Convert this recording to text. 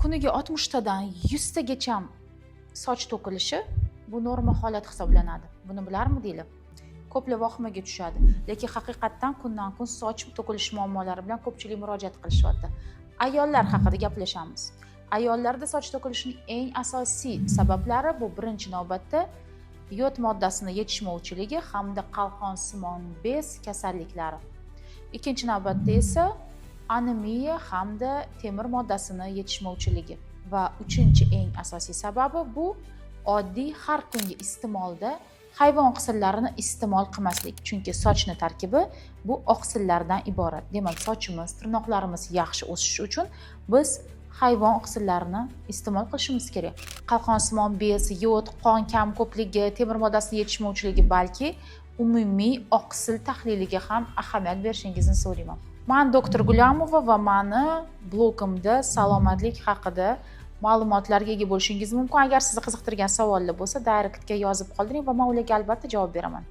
kuniga 60 tadan 100 tagacha soch to'kilishi bu norma holat hisoblanadi. Buni bilarmidinglar? Ko'plar vahimaga tushadi. Lekin haqiqatdan kundan kun soch to'kilish muammolari bilan ko'pchilik murojaat qilishyapti. Ayollar haqida gaplashamiz. Ayollarda soch to'kilishining eng asosiy sabablari bu birinchi navbatda yod moddasini yetishmovchiligi hamda qalqonsimon bez kasalliklari. Ikkinchi navbatda esa anemiya hamda temir moddasini yetishmovchiligi va uchinchi eng asosiy sababi bu oddiy har kungi iste'molda hayvon oqsillarini iste'mol qilmaslik. Chunki sochning tarkibi bu oqsillardan iborat. Demak, sochimiz, tirnoqlarimiz yaxshi o'sishi uchun biz hayvon oqsillarini iste'mol qilishimiz kerak. Qalqonsimon bez, yod, qon kam ko'pligi, temir moddasi yetishmovchiligi balki umumiy oqsil tahliliga ham ahamiyat berishingizni so'rayman. Men doktor Gulamova va meni blogimda salomatlik haqida ma'lumotlarga ega bo'lishingiz mumkin. Agar sizni qiziqtirgan savollar bo'lsa, direktga yozib qoldiring va men ularga albatta javob beraman.